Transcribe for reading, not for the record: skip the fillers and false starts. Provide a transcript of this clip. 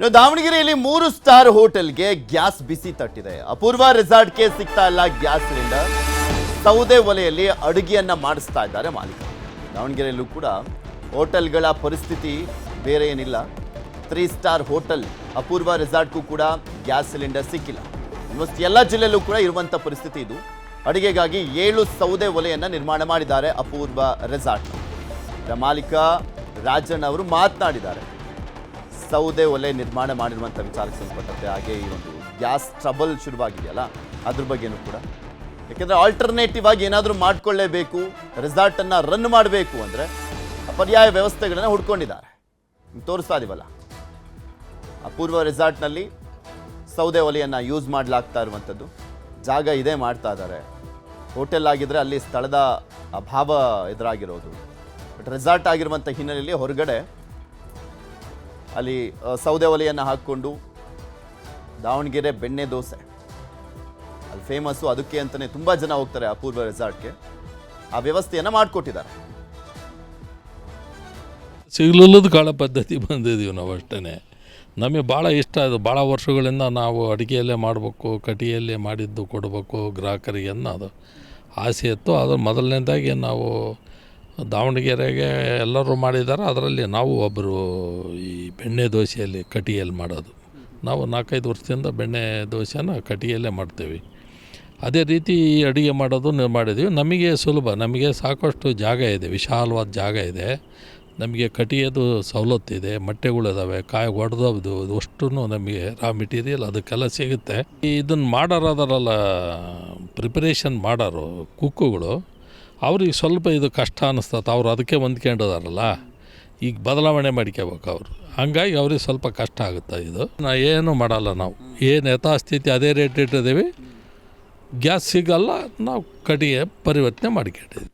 ಇನ್ನು ದಾವಣಗೆರೆಯಲ್ಲಿ 3 ಸ್ಟಾರ್ ಹೋಟೆಲ್ಗೆ ಗ್ಯಾಸ್ ಬಿಸಿ ತಟ್ಟಿದೆ. ಅಪೂರ್ವ ರೆಸಾರ್ಟ್ಗೆ ಸಿಗ್ತಾ ಇಲ್ಲ ಗ್ಯಾಸ್ ಸಿಲಿಂಡರ್. ಸೌದೆ ಒಲೆಯಲ್ಲಿ ಅಡುಗೆಯನ್ನ ಮಾಡಿಸ್ತಾ ಇದ್ದಾರೆ ಮಾಲೀಕರು. ದಾವಣಗೆರೆಯಲ್ಲೂ ಕೂಡ ಹೋಟೆಲ್ಗಳ ಪರಿಸ್ಥಿತಿ ಬೇರೆ ಏನಿಲ್ಲ. 3 ಸ್ಟಾರ್ ಹೋಟೆಲ್ ಅಪೂರ್ವ ರೆಸಾರ್ಟ್ಗೂ ಕೂಡ ಗ್ಯಾಸ್ ಸಿಲಿಂಡರ್ ಸಿಕ್ಕಿಲ್ಲ. ಆಲ್ಮೋಸ್ಟ್ ಎಲ್ಲ ಜಿಲ್ಲೆಯಲ್ಲೂ ಕೂಡ ಇರುವಂಥ ಪರಿಸ್ಥಿತಿ ಇದು. ಅಡುಗೆಗಾಗಿ 7 ಸೌದೆ ಒಲೆಯನ್ನು ನಿರ್ಮಾಣ ಮಾಡಿದ್ದಾರೆ ಅಪೂರ್ವ ರೆಸಾರ್ಟ್. ಮಾಲೀಕ ರಾಜಣ್ಣ ಅವರು ಮಾತನಾಡಿದ್ದಾರೆ. ಸೌದೆ ಒಲೆ ನಿರ್ಮಾಣ ಮಾಡಿರುವಂಥ ವಿಚಾರಕ್ಕೆ ಸಂಬಂಧಪಟ್ಟಂತೆ, ಹಾಗೆ ಈ ಒಂದು ಗ್ಯಾಸ್ ಟ್ರಬಲ್ ಶುರುವಾಗಿದೆಯಲ್ಲ ಅದ್ರ ಬಗ್ಗೆನೂ ಕೂಡ. ಯಾಕೆಂದರೆ ಆಲ್ಟರ್ನೇಟಿವ್ ಆಗಿ ಏನಾದರೂ ಮಾಡಿಕೊಳ್ಳೇಬೇಕು, ರೆಸಾರ್ಟನ್ನು ರನ್ ಮಾಡಬೇಕು ಅಂದರೆ ಪರ್ಯಾಯ ವ್ಯವಸ್ಥೆಗಳನ್ನು ಹುಡ್ಕೊಂಡಿದ್ದಾರೆ. ತೋರಿಸ್ತಾ ಇದೀವಲ್ಲ, ಅಪೂರ್ವ ರೆಸಾರ್ಟ್ನಲ್ಲಿ ಸೌದೆ ಒಲೆಯನ್ನು ಯೂಸ್ ಮಾಡಲಾಗ್ತಾ ಇರುವಂಥದ್ದು. ಜಾಗ ಇದೇ ಮಾಡ್ತಾ ಇದ್ದಾರೆ. ಹೋಟೆಲ್ ಆಗಿದ್ದರೆ ಅಲ್ಲಿ ಸ್ಥಳದ ಅಭಾವ ಎದುರಾಗಿರೋದು. ಬಟ್ ರೆಸಾರ್ಟ್ ಆಗಿರುವಂಥ ಹಿನ್ನೆಲೆಯಲ್ಲಿ ಹೊರಗಡೆ ಅಲ್ಲಿ ಸೌದೆ ಒಲೆಯನ್ನು ಹಾಕ್ಕೊಂಡು ದಾವಣಗೆರೆ ಬೆಣ್ಣೆ ದೋಸೆ ಅಲ್ಲಿ ಫೇಮಸ್ಸು. ಅದಕ್ಕೆ ಅಂತಲೇ ತುಂಬ ಜನ ಹೋಗ್ತಾರೆ ಅಪೂರ್ವ ರೆಸಾರ್ಟ್ಗೆ. ಆ ವ್ಯವಸ್ಥೆಯನ್ನು ಮಾಡಿಕೊಟ್ಟಿದ್ದಾರೆ. ಸಿಗಲಿಲ್ಲದ ಕಾಳ ಪದ್ಧತಿ ಬಂದಿದ್ದೀವಿ ನಾವು ಅಷ್ಟೇ. ನಮಗೆ ಭಾಳ ಇಷ್ಟ ಅದು. ಭಾಳ ವರ್ಷಗಳಿಂದ ನಾವು ಅಡುಗೆಯಲ್ಲೇ ಮಾಡಬೇಕು, ಕಟಿಯಲ್ಲೇ ಮಾಡಿದ್ದು ಕೊಡಬೇಕು ಗ್ರಾಹಕರಿಗೆ ಅನ್ನೋದು ಆಸೆ ಇತ್ತು. ಅದು ಮೊದಲನೇದಾಗಿ ನಾವು ದಾವಣಗೆರೆಗೆ ಎಲ್ಲರೂ ಮಾಡಿದ್ದಾರೆ. ಅದರಲ್ಲಿ ನಾವು ಒಬ್ಬರು ಈ ಬೆಣ್ಣೆ ದೋಸೆಯಲ್ಲಿ ಕಟಿಯಲ್ಲಿ ಮಾಡೋದು. ನಾವು 4-5 ವರ್ಷದಿಂದ ಬೆಣ್ಣೆ ದೋಸೆನ ಕಟಿಯಲ್ಲೇ ಮಾಡ್ತೇವೆ. ಅದೇ ರೀತಿ ಅಡುಗೆ ಮಾಡೋದು ಮಾಡಿದ್ವಿ. ನಮಗೆ ಸುಲಭ, ನಮಗೆ ಸಾಕಷ್ಟು ಜಾಗ ಇದೆ, ವಿಶಾಲವಾದ ಜಾಗ ಇದೆ. ನಮಗೆ ಕಟಿಯೋದು ಸವಲತ್ತಿದೆ, ಮೊಟ್ಟೆಗಳಿದಾವೆ, ಕಾಯಿ ಒಡೆದೋದು ಅಷ್ಟು ನಮಗೆ ರಾ ಮೆಟೀರಿಯಲ್ ಅದಕ್ಕೆಲ್ಲ ಸಿಗುತ್ತೆ. ಇದನ್ನು ಮಾಡೋರಲ್ಲ, ಪ್ರಿಪರೇಷನ್ ಮಾಡೋರು ಕುಕ್ಕುಗಳು, ಅವ್ರಿಗೆ ಸ್ವಲ್ಪ ಇದು ಕಷ್ಟ ಅನ್ನಿಸ್ತದೆ. ಅವ್ರು ಅದಕ್ಕೆ ಹೊಂದ್ಕೊಂಡಿದಾರಲ್ಲ, ಈಗ ಬದಲಾವಣೆ ಮಾಡ್ಕೋಬೇಕು ಅವರು. ಹಂಗಾಗಿ ಅವ್ರಿಗೆ ಸ್ವಲ್ಪ ಕಷ್ಟ ಆಗುತ್ತೆ. ಇದು ಏನು ಮಾಡಲ್ಲ, ನಾವು ಏನು ಯಥಾಸ್ಥಿತಿ ಅದೇ ರೇಟ್ ಇಟ್ಟಿದ್ದೀವಿ. ಗ್ಯಾಸ್ ಸಿಗಲ್ಲ, ನಾವು ಕಟಿಗೆ ಪರಿವರ್ತನೆ ಮಾಡ್ಕೊಂಡಿದ್ದೀವಿ.